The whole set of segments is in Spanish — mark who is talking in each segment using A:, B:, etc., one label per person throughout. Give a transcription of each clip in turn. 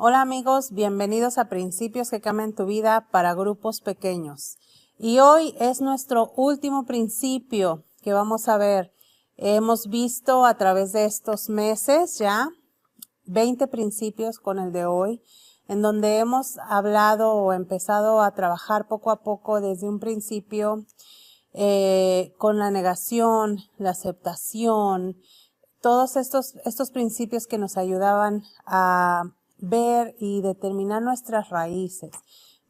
A: Hola amigos, bienvenidos a Principios que Cambian tu Vida para grupos pequeños. Y hoy es nuestro último principio que vamos a ver. Hemos visto a través de estos meses ya 20 principios con el de hoy, en donde hemos hablado o empezado a trabajar poco a poco desde un principio con la negación, la aceptación, todos estos principios que nos ayudaban a ver y determinar nuestras raíces,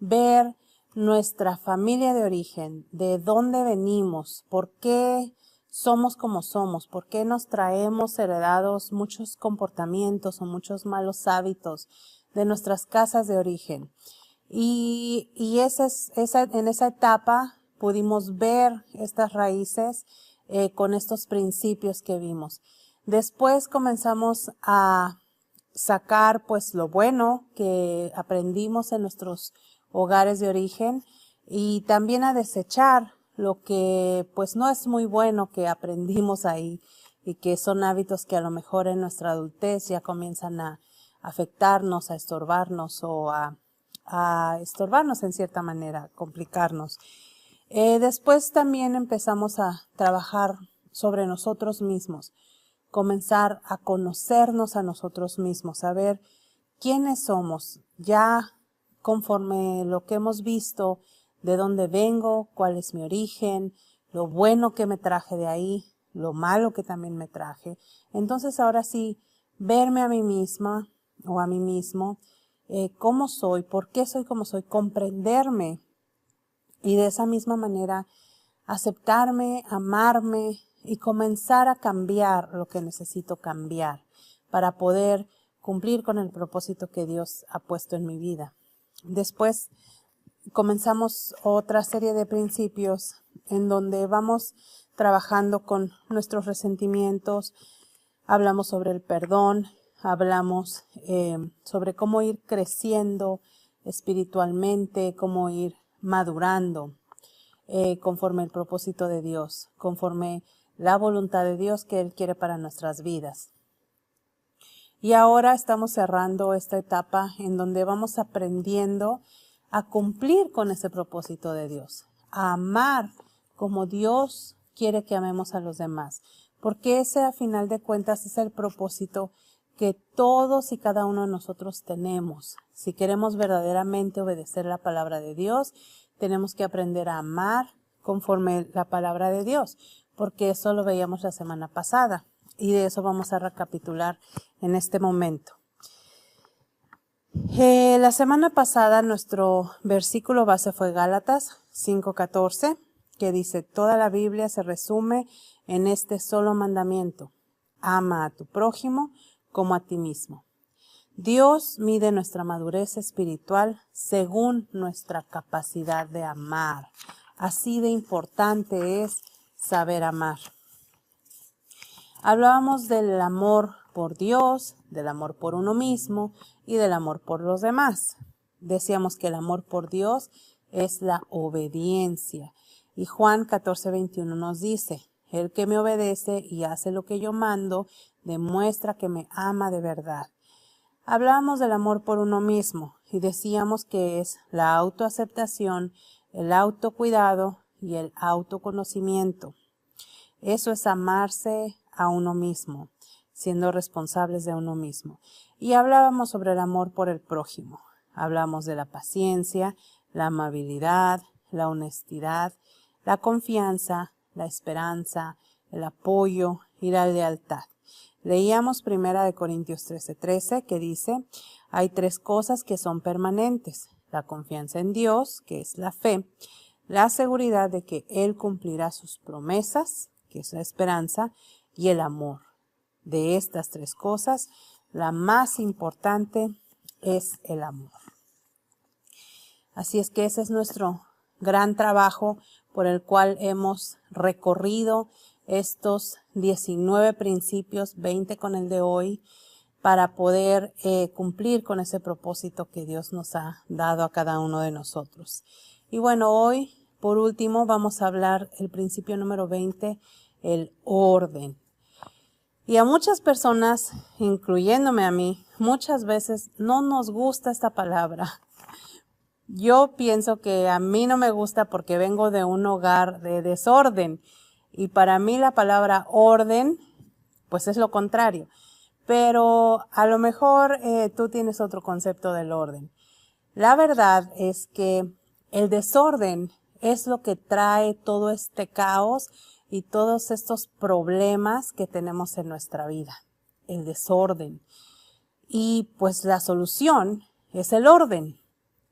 A: ver nuestra familia de origen, de dónde venimos, por qué somos como somos, por qué nos traemos heredados muchos comportamientos o muchos malos hábitos de nuestras casas de origen. Y en esa etapa pudimos ver estas raíces con estos principios que vimos. Después comenzamos a sacar pues lo bueno que aprendimos en nuestros hogares de origen y también a desechar lo que pues no es muy bueno que aprendimos ahí y que son hábitos que a lo mejor en nuestra adultez ya comienzan a afectarnos, a estorbarnos o a estorbarnos en cierta manera, complicarnos. Después también empezamos a trabajar sobre nosotros mismos, comenzar a conocernos a nosotros mismos, a ver quiénes somos, ya conforme lo que hemos visto, de dónde vengo, cuál es mi origen, lo bueno que me traje de ahí, lo malo que también me traje. Entonces ahora sí, verme a mí misma o a mí mismo, cómo soy, por qué soy como soy, comprenderme y de esa misma manera aceptarme, amarme y comenzar a cambiar lo que necesito cambiar para poder cumplir con el propósito que Dios ha puesto en mi vida. Después comenzamos otra serie de principios en donde vamos trabajando con nuestros resentimientos, hablamos sobre el perdón, hablamos sobre cómo ir creciendo espiritualmente, cómo ir madurando conforme el propósito de Dios, conforme la voluntad de Dios que Él quiere para nuestras vidas. Y ahora estamos cerrando esta etapa en donde vamos aprendiendo a cumplir con ese propósito de Dios, a amar como Dios quiere que amemos a los demás, porque ese a final de cuentas es el propósito que todos y cada uno de nosotros tenemos. Si queremos verdaderamente obedecer la palabra de Dios, tenemos que aprender a amar conforme la palabra de Dios, porque eso lo veíamos la semana pasada y de eso vamos a recapitular en este momento. La semana pasada nuestro versículo base fue Gálatas 5:14, que dice: toda la Biblia se resume en este solo mandamiento: ama a tu prójimo como a ti mismo. Dios mide nuestra madurez espiritual según nuestra capacidad de amar. Así de importante es saber amar. Hablábamos del amor por Dios, del amor por uno mismo y del amor por los demás. Decíamos que el amor por Dios es la obediencia. Y Juan 14:21 nos dice: el que me obedece y hace lo que yo mando, demuestra que me ama de verdad. Hablábamos del amor por uno mismo y decíamos que es la autoaceptación, el autocuidado y el autoconocimiento. Eso es amarse a uno mismo, siendo responsables de uno mismo. Y hablábamos sobre el amor por el prójimo. Hablamos de la paciencia, la amabilidad, la honestidad, la confianza, la esperanza, el apoyo y la lealtad. Leíamos 1 Corintios 13:13 que dice: hay tres cosas que son permanentes: la confianza en Dios, que es la fe, la seguridad de que Él cumplirá sus promesas, que es la esperanza, y el amor. De estas tres cosas, la más importante es el amor. Así es que ese es nuestro gran trabajo por el cual hemos recorrido estos 19 principios, 20 con el de hoy, para poder cumplir con ese propósito que Dios nos ha dado a cada uno de nosotros. Y bueno, hoy, por último, vamos a hablar el principio número 20, el orden. Y a muchas personas, incluyéndome a mí, muchas veces no nos gusta esta palabra. Yo pienso que a mí no me gusta porque vengo de un hogar de desorden. Y para mí la palabra orden, pues es lo contrario. Pero a lo mejor tú tienes otro concepto del orden. La verdad es que el desorden es lo que trae todo este caos y todos estos problemas que tenemos en nuestra vida. El desorden. Y pues la solución es el orden.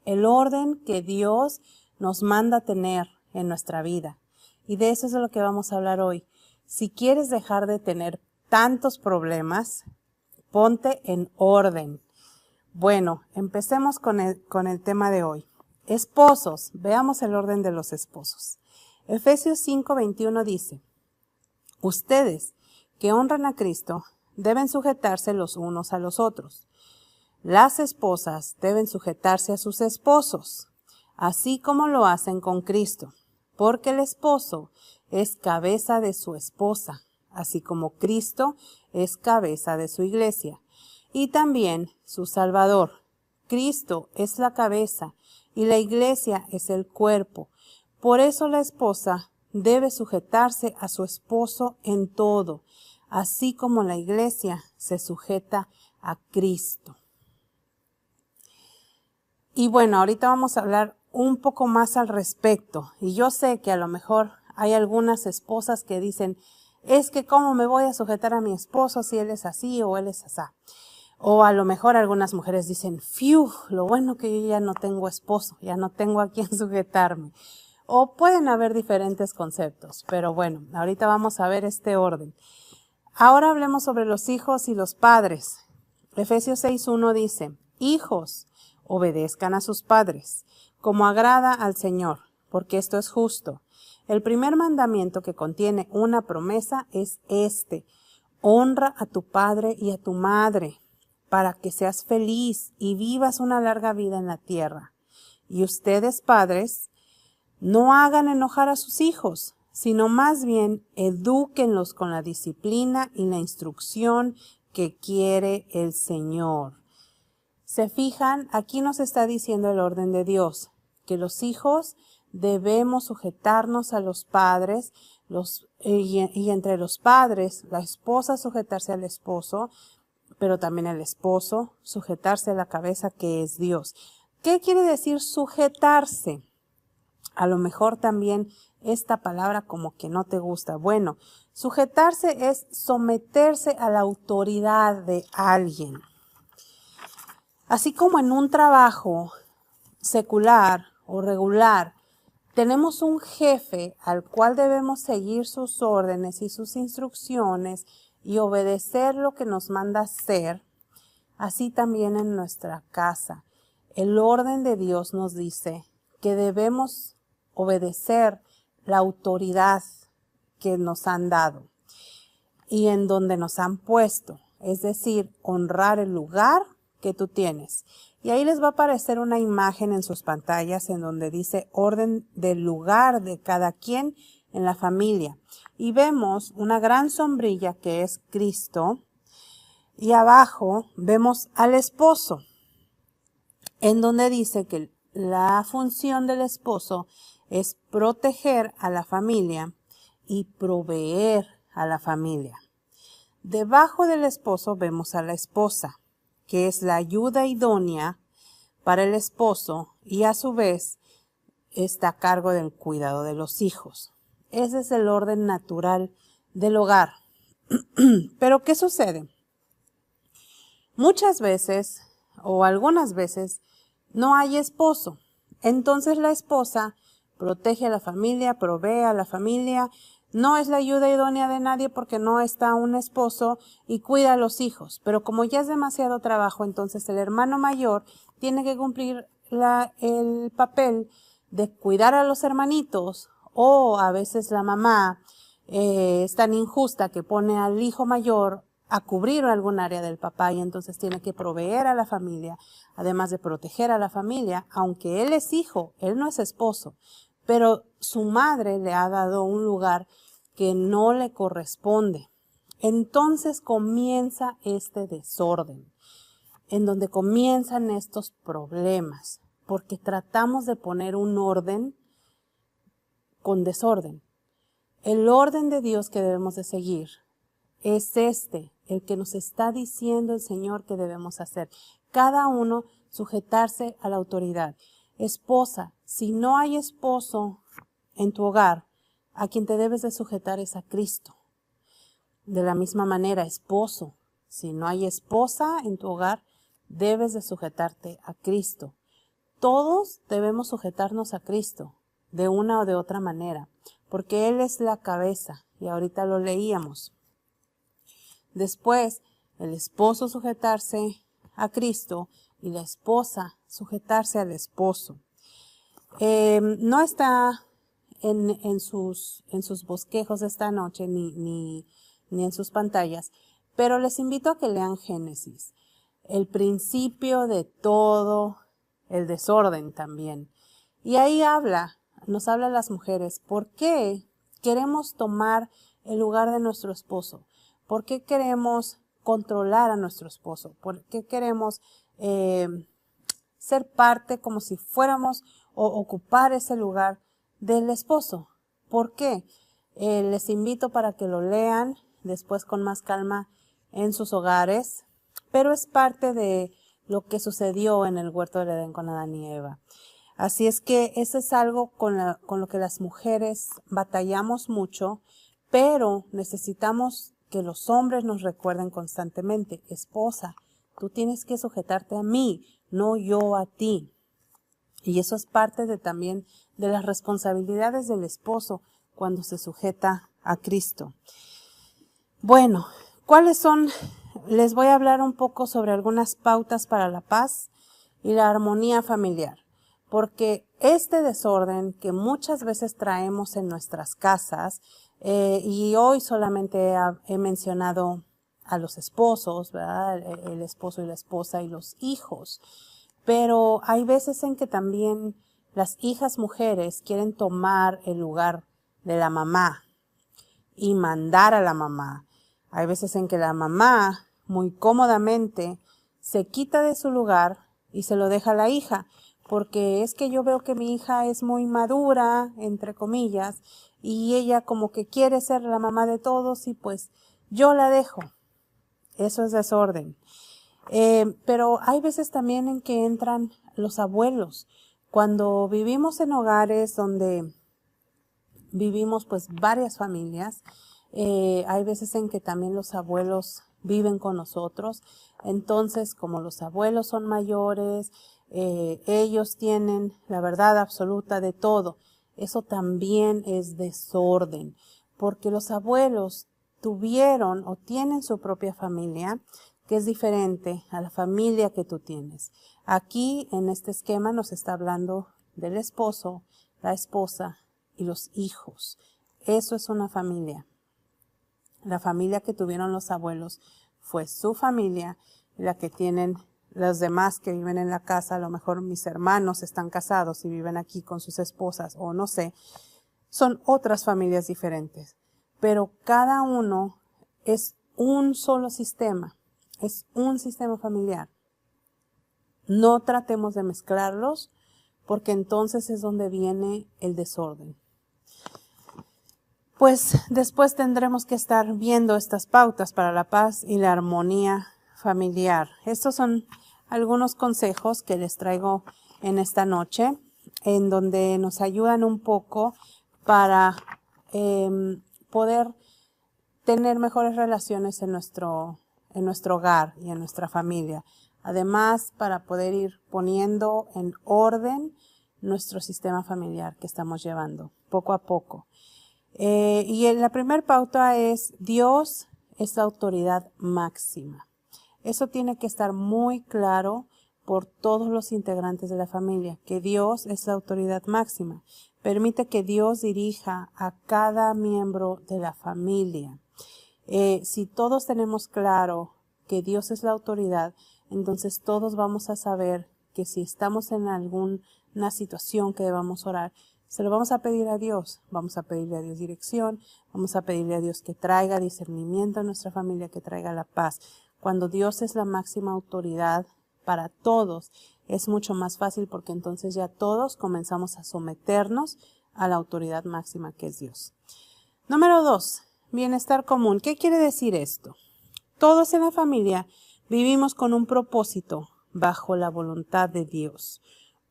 A: El orden que Dios nos manda tener en nuestra vida. Y de eso es de lo que vamos a hablar hoy. Si quieres dejar de tener tantos problemas, ponte en orden. Bueno, empecemos con el tema de hoy. Esposos, veamos el orden de los esposos. Efesios 5:21 dice, ustedes que honran a Cristo deben sujetarse los unos a los otros. Las esposas deben sujetarse a sus esposos, así como lo hacen con Cristo, porque el esposo es cabeza de su esposa, así como Cristo es cabeza de su iglesia, y también su Salvador. Cristo es la cabeza y la iglesia es el cuerpo. Por eso la esposa debe sujetarse a su esposo en todo, así como la iglesia se sujeta a Cristo. Y bueno, ahorita vamos a hablar un poco más al respecto. Y yo sé que a lo mejor hay algunas esposas que dicen, es que cómo me voy a sujetar a mi esposo si él es así o él es asá. O a lo mejor algunas mujeres dicen, fiu, lo bueno que yo ya no tengo esposo, ya no tengo a quién sujetarme. O pueden haber diferentes conceptos, pero bueno, ahorita vamos a ver este orden. Ahora hablemos sobre los hijos y los padres. Efesios 6:1 dice, hijos, obedezcan a sus padres, como agrada al Señor, porque esto es justo. El primer mandamiento que contiene una promesa es este: honra a tu padre y a tu madre, para que seas feliz y vivas una larga vida en la tierra. Y ustedes, padres, no hagan enojar a sus hijos, sino más bien edúquenlos con la disciplina y la instrucción que quiere el Señor. ¿Se fijan? Aquí nos está diciendo el orden de Dios, que los hijos debemos sujetarnos a los padres, y entre los padres, la esposa sujetarse al esposo, pero también el esposo sujetarse a la cabeza que es Dios. ¿Qué quiere decir sujetarse? A lo mejor también esta palabra como que no te gusta. Bueno, sujetarse es someterse a la autoridad de alguien. Así como en un trabajo secular o regular, tenemos un jefe al cual debemos seguir sus órdenes y sus instrucciones y obedecer lo que nos manda hacer, así también en nuestra casa. El orden de Dios nos dice que debemos obedecer la autoridad que nos han dado y en donde nos han puesto, es decir, honrar el lugar que tú tienes. Y ahí les va a aparecer una imagen en sus pantallas en donde dice orden del lugar de cada quien en la familia. Y vemos una gran sombrilla que es Cristo y abajo vemos al esposo, en donde dice que la función del esposo es proteger a la familia y proveer a la familia. Debajo del esposo vemos a la esposa, que es la ayuda idónea para el esposo y a su vez está a cargo del cuidado de los hijos. Ese es el orden natural del hogar. Pero ¿qué sucede? Muchas veces o algunas veces no hay esposo. Entonces la esposa protege a la familia, provee a la familia, no es la ayuda idónea de nadie porque no está un esposo y cuida a los hijos. Pero como ya es demasiado trabajo, entonces el hermano mayor tiene que cumplir el papel de cuidar a los hermanitos, o a veces la mamá es tan injusta que pone al hijo mayor a cubrir algún área del papá y entonces tiene que proveer a la familia, además de proteger a la familia, aunque él es hijo, él no es esposo, pero su madre le ha dado un lugar que no le corresponde. entonces comienza este desorden, en donde comienzan estos problemas, porque tratamos de poner un orden con desorden. El orden de Dios que debemos de seguir es el que nos está diciendo el Señor que debemos hacer. Cada uno sujetarse a la autoridad. Esposa, si no hay esposo en tu hogar, a quien te debes de sujetar es a Cristo. De la misma manera, esposo, si no hay esposa en tu hogar, debes de sujetarte a Cristo. Todos debemos sujetarnos a Cristo, de una o de otra manera, porque Él es la cabeza, y ahorita lo leíamos. Después, el esposo sujetarse a Cristo y la esposa sujetarse al esposo. No está en sus bosquejos esta noche ni en sus pantallas, pero les invito a que lean Génesis, el principio de todo el desorden también. Y ahí nos habla a las mujeres, ¿por qué queremos tomar el lugar de nuestro esposo? ¿Por qué queremos controlar a nuestro esposo? ¿Por qué queremos ser parte como si fuéramos o ocupar ese lugar del esposo? ¿Por qué? Les invito para que lo lean después con más calma en sus hogares, pero es parte de lo que sucedió en el huerto del Edén con Adán y Eva. Así es que eso es algo con lo que las mujeres batallamos mucho, pero necesitamos que los hombres nos recuerden constantemente, esposa, tú tienes que sujetarte a mí, no yo a ti. Y eso es parte también de las responsabilidades del esposo cuando se sujeta a Cristo. Bueno, ¿cuáles son? Les voy a hablar un poco sobre algunas pautas para la paz y la armonía familiar. Porque este desorden que muchas veces traemos en nuestras casas, y hoy solamente he mencionado a los esposos, ¿verdad? El esposo y la esposa y los hijos. Pero hay veces en que también las hijas mujeres quieren tomar el lugar de la mamá y mandar a la mamá. Hay veces en que la mamá muy cómodamente se quita de su lugar y se lo deja a la hija, porque es que yo veo que mi hija es muy madura, entre comillas, y ella como que quiere ser la mamá de todos y pues yo la dejo. Eso es desorden. Pero hay veces también en que entran los abuelos. Cuando vivimos en hogares donde vivimos pues varias familias, hay veces en que también los abuelos viven con nosotros. Entonces, como los abuelos son mayores, ellos tienen la verdad absoluta de todo. Eso también es desorden, porque los abuelos tuvieron o tienen su propia familia, que es diferente a la familia que tú tienes. Aquí, en este esquema, nos está hablando del esposo, la esposa y los hijos. Eso es una familia. La familia que tuvieron los abuelos fue su familia, y la que tienen los demás que viven en la casa, a lo mejor mis hermanos están casados y viven aquí con sus esposas, o no sé, son otras familias diferentes. Pero cada uno es un solo sistema, es un sistema familiar. No tratemos de mezclarlos, porque entonces es donde viene el desorden. Pues después tendremos que estar viendo estas pautas para la paz y la armonía familiar. Estos son algunos consejos que les traigo en esta noche, en donde nos ayudan un poco para poder tener mejores relaciones en nuestro hogar y en nuestra familia. Además, para poder ir poniendo en orden nuestro sistema familiar que estamos llevando poco a poco. Y la primera pauta es: Dios es la autoridad máxima. Eso tiene que estar muy claro por todos los integrantes de la familia, que Dios es la autoridad máxima. Permite que Dios dirija a cada miembro de la familia. Si todos tenemos claro que Dios es la autoridad, entonces todos vamos a saber que si estamos en alguna situación que debamos orar, Se lo vamos a pedir a Dios. Vamos a pedirle a Dios dirección. Vamos a pedirle a Dios que traiga discernimiento a nuestra familia, que traiga la paz. Cuando Dios es la máxima autoridad para todos, es mucho más fácil porque entonces ya todos comenzamos a someternos a la autoridad máxima que es Dios. Número 2, bienestar común. ¿Qué quiere decir esto? Todos en la familia vivimos con un propósito bajo la voluntad de Dios,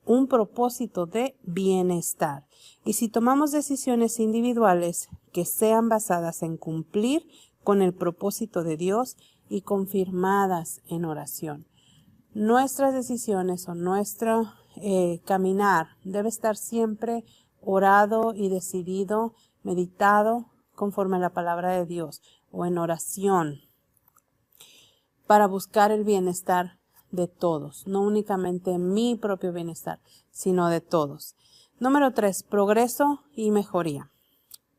A: un propósito de bienestar. Y si tomamos decisiones individuales que sean basadas en cumplir con el propósito de Dios y confirmadas en oración, nuestras decisiones o nuestro caminar debe estar siempre orado y decidido, meditado conforme a la palabra de Dios o en oración para buscar el bienestar de todos, no únicamente mi propio bienestar, sino de todos. Número 3, progreso y mejoría.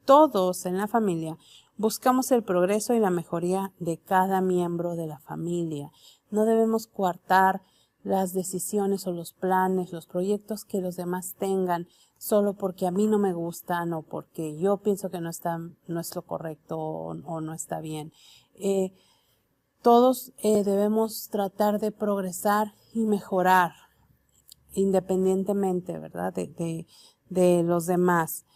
A: Todos en la familia buscamos el progreso y la mejoría de cada miembro de la familia. No debemos coartar las decisiones o los planes, los proyectos que los demás tengan solo porque a mí no me gustan o porque yo pienso que no es lo correcto o no está bien. Todos debemos tratar de progresar y mejorar independientemente, ¿verdad? de los demás.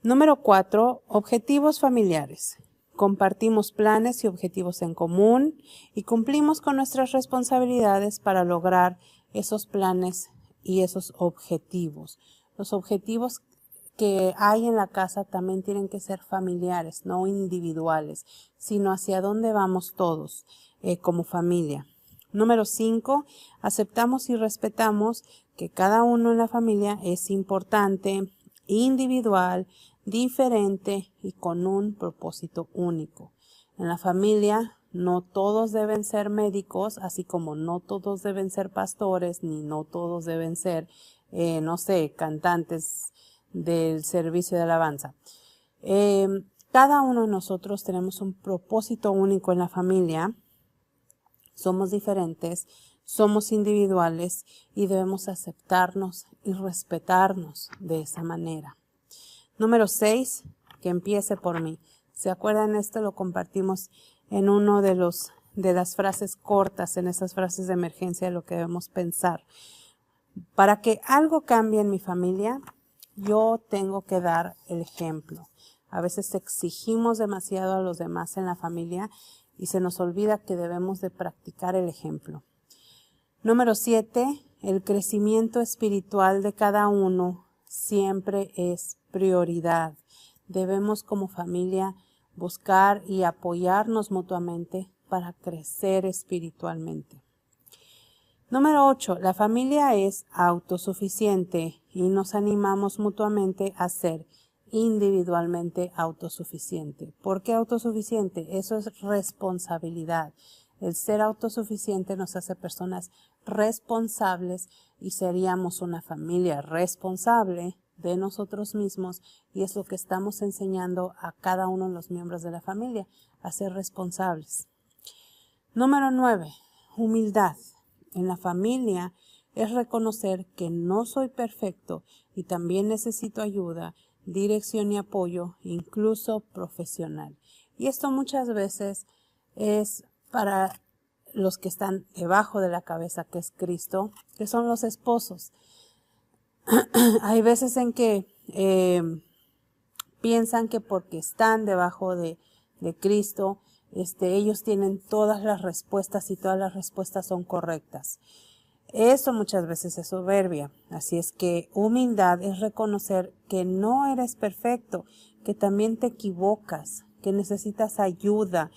A: Número 4, objetivos familiares. Compartimos planes y objetivos en común y cumplimos con nuestras responsabilidades para lograr esos planes y esos objetivos. Los objetivos que hay en la casa también tienen que ser familiares, no individuales, sino hacia dónde vamos todos como familia. Número 5, aceptamos y respetamos que cada uno en la familia es importante, individual, diferente y con un propósito único. En la familia no todos deben ser médicos, así como no todos deben ser pastores, ni no todos deben ser, cantantes del servicio de alabanza. Cada uno de nosotros tenemos un propósito único en la familia. Somos diferentes, somos individuales y debemos aceptarnos y respetarnos de esa manera. Número 6, que empiece por mí. ¿Se acuerdan? Esto lo compartimos en uno de las frases cortas, en esas frases de emergencia de lo que debemos pensar. Para que algo cambie en mi familia, yo tengo que dar el ejemplo. A veces exigimos demasiado a los demás en la familia y se nos olvida que debemos de practicar el ejemplo. Número 7, el crecimiento espiritual de cada uno siempre es prioridad. Debemos como familia buscar y apoyarnos mutuamente para crecer espiritualmente. Número 8, la familia es autosuficiente y nos animamos mutuamente a ser individualmente autosuficiente. ¿Por qué autosuficiente? Eso es responsabilidad. El ser autosuficiente nos hace personas responsables y seríamos una familia responsable de nosotros mismos y es lo que estamos enseñando a cada uno de los miembros de la familia, a ser responsables. Número 9, humildad. En la familia es reconocer que no soy perfecto y también necesito ayuda, dirección y apoyo, incluso profesional. Y esto muchas veces es para los que están debajo de la cabeza, que es Cristo, que son los esposos. Hay veces en que piensan que porque están debajo de Cristo, ellos tienen todas las respuestas y todas las respuestas son correctas. Eso muchas veces es soberbia. Así es que humildad es reconocer que no eres perfecto, que también te equivocas, que necesitas ayuda,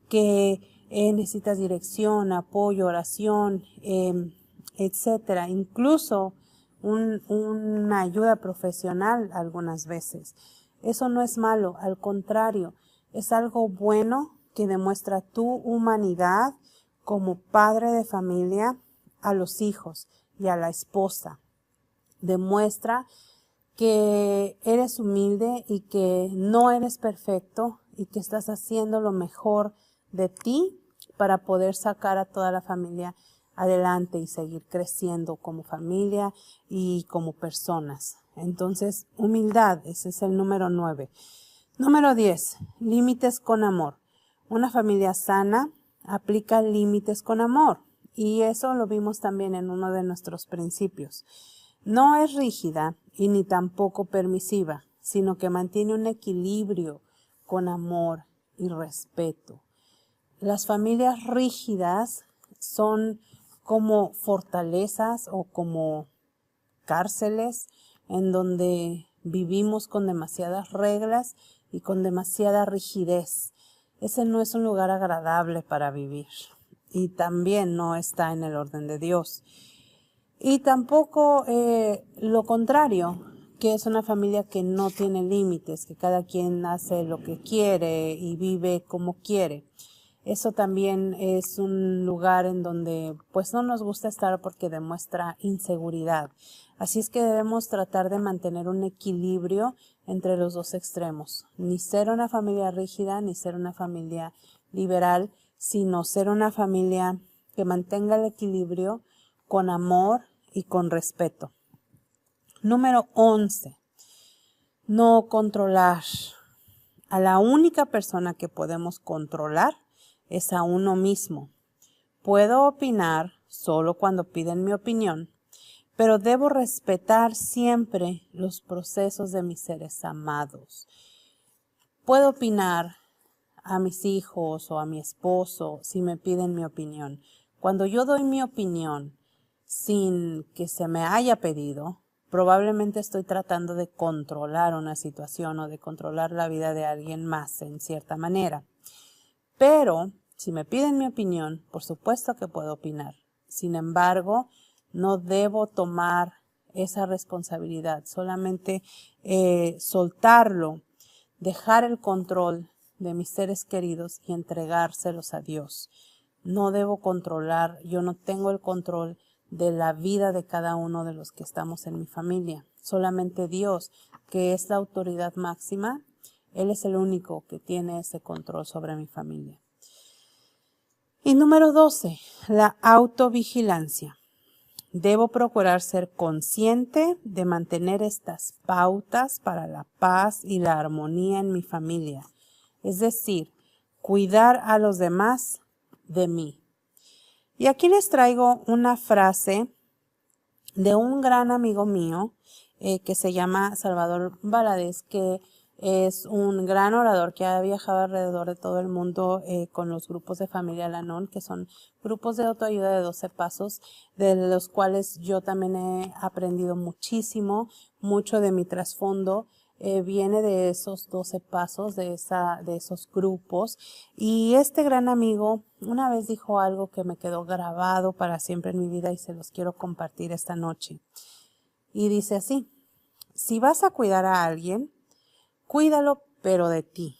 A: que necesitas dirección, apoyo, oración, etcétera. Incluso una ayuda profesional algunas veces. Eso no es malo, al contrario, es algo bueno que demuestra tu humanidad como padre de familia a los hijos y a la esposa. Demuestra que eres humilde y que no eres perfecto y que estás haciendo lo mejor de ti para poder sacar a toda la familia adelante y seguir creciendo como familia y como personas. Entonces, humildad, ese es el número 9. Número 10, límites con amor. Una familia sana aplica límites con amor. Y eso lo vimos también en uno de nuestros principios. No es rígida y ni tampoco permisiva, sino que mantiene un equilibrio con amor y respeto. Las familias rígidas son como fortalezas o como cárceles en donde vivimos con demasiadas reglas y con demasiada rigidez. Ese no es un lugar agradable para vivir y también no está en el orden de Dios. Y tampoco lo contrario, que es una familia que no tiene límites, que cada quien hace lo que quiere y vive como quiere. Eso también es un lugar en donde pues no nos gusta estar porque demuestra inseguridad. Así es que debemos tratar de mantener un equilibrio entre los dos extremos. Ni ser una familia rígida, ni ser una familia liberal, sino ser una familia que mantenga el equilibrio con amor y con respeto. Número 11. No controlar. A la única persona que podemos controlar es a uno mismo. Puedo opinar solo cuando piden mi opinión, pero debo respetar siempre los procesos de mis seres amados. Puedo opinar a mis hijos o a mi esposo si me piden mi opinión. Cuando yo doy mi opinión sin que se me haya pedido, probablemente estoy tratando de controlar una situación o de controlar la vida de alguien más en cierta manera. Pero si me piden mi opinión, por supuesto que puedo opinar. Sin embargo, no debo tomar esa responsabilidad, solamente soltarlo, dejar el control de mis seres queridos y entregárselos a Dios. No debo controlar, yo no tengo el control de la vida de cada uno de los que estamos en mi familia. Solamente Dios, que es la autoridad máxima, Él es el único que tiene ese control sobre mi familia. Y número 12, la autovigilancia. Debo procurar ser consciente de mantener estas pautas para la paz y la armonía en mi familia. Es decir, cuidar a los demás de mí. Y aquí les traigo una frase de un gran amigo mío que se llama Salvador Valadez, que es un gran orador que ha viajado alrededor de todo el mundo con los grupos de Familia Al-Anon, que son grupos de autoayuda de 12 pasos, de los cuales yo también he aprendido muchísimo, mucho de mi trasfondo. Viene de esos 12 pasos, de esos grupos. Y este gran amigo una vez dijo algo que me quedó grabado para siempre en mi vida y se los quiero compartir esta noche. Y dice así: si vas a cuidar a alguien, cuídalo pero de ti.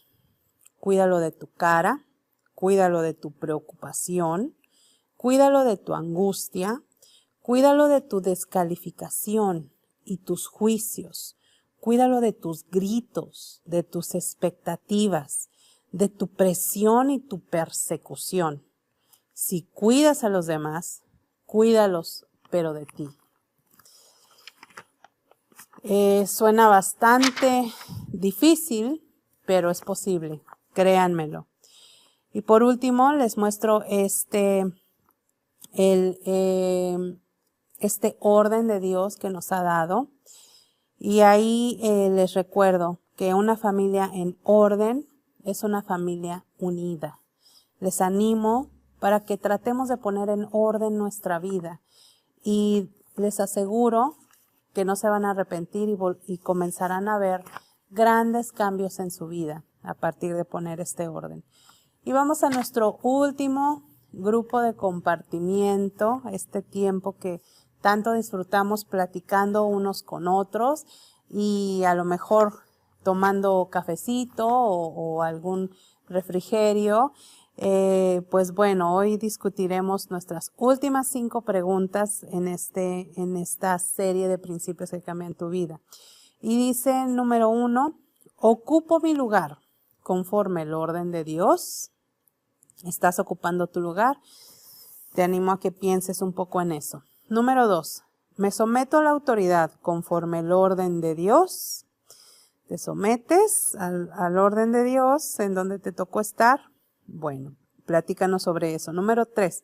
A: Cuídalo de tu cara, cuídalo de tu preocupación, cuídalo de tu angustia, cuídalo de tu descalificación y tus juicios. Cuídalo de tus gritos, de tus expectativas, de tu presión y tu persecución. Si cuidas a los demás, cuídalos, pero de ti. Suena bastante difícil, pero es posible, créanmelo. Y por último, les muestro este orden de Dios que nos ha dado. Y ahí les recuerdo que una familia en orden es una familia unida. Les animo para que tratemos de poner en orden nuestra vida y les aseguro que no se van a arrepentir y comenzarán a ver grandes cambios en su vida a partir de poner este orden. Y vamos a nuestro último grupo de compartimiento, este tiempo que tanto disfrutamos platicando unos con otros y a lo mejor tomando cafecito o algún refrigerio. Pues bueno, hoy discutiremos nuestras últimas 5 preguntas en esta serie de principios que cambian tu vida. Y dice, número 1, ¿ocupo mi lugar conforme el orden de Dios? ¿Estás ocupando tu lugar? Te animo a que pienses un poco en eso. Número 2, Me someto a la autoridad conforme el orden de Dios. ¿Te sometes al orden de Dios en donde te tocó estar? Bueno, platícanos sobre eso. Número 3.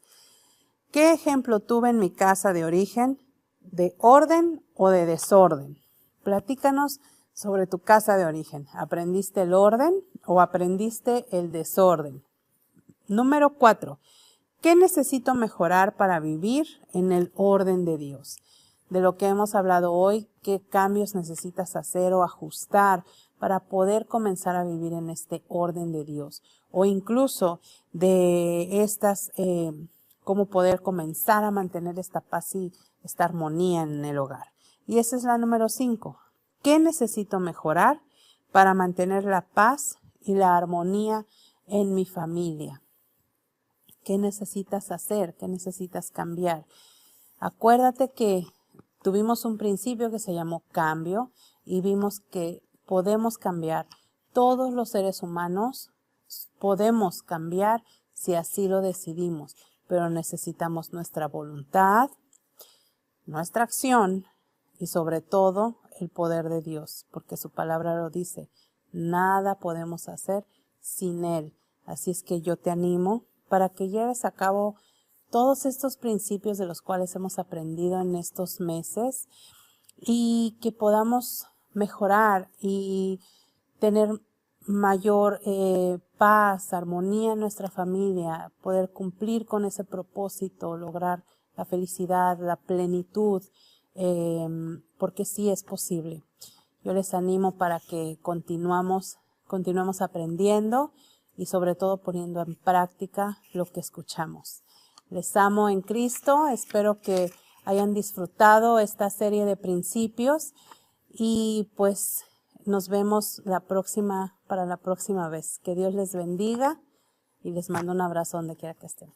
A: ¿Qué ejemplo tuve en mi casa de origen? ¿De orden o de desorden? Platícanos sobre tu casa de origen. ¿Aprendiste el orden o aprendiste el desorden? Número 4. ¿Qué necesito mejorar para vivir en el orden de Dios? De lo que hemos hablado hoy, ¿qué cambios necesitas hacer o ajustar para poder comenzar a vivir en este orden de Dios? O incluso de cómo poder comenzar a mantener esta paz y esta armonía en el hogar. Y esa es la número 5. ¿Qué necesito mejorar para mantener la paz y la armonía en mi familia? ¿Qué necesitas hacer? ¿Qué necesitas cambiar? Acuérdate que tuvimos un principio que se llamó cambio y vimos que podemos cambiar. Todos los seres humanos podemos cambiar si así lo decidimos, pero necesitamos nuestra voluntad, nuestra acción y sobre todo el poder de Dios, porque su palabra lo dice. Nada podemos hacer sin Él. Así es que yo te animo para que lleves a cabo todos estos principios de los cuales hemos aprendido en estos meses y que podamos mejorar y tener mayor paz, armonía en nuestra familia, poder cumplir con ese propósito, lograr la felicidad, la plenitud, porque sí es posible. Yo les animo para que continuemos aprendiendo y sobre todo poniendo en práctica lo que escuchamos. Les amo en Cristo, espero que hayan disfrutado esta serie de principios y pues nos vemos para la próxima vez. Que Dios les bendiga y les mando un abrazo donde quiera que estén.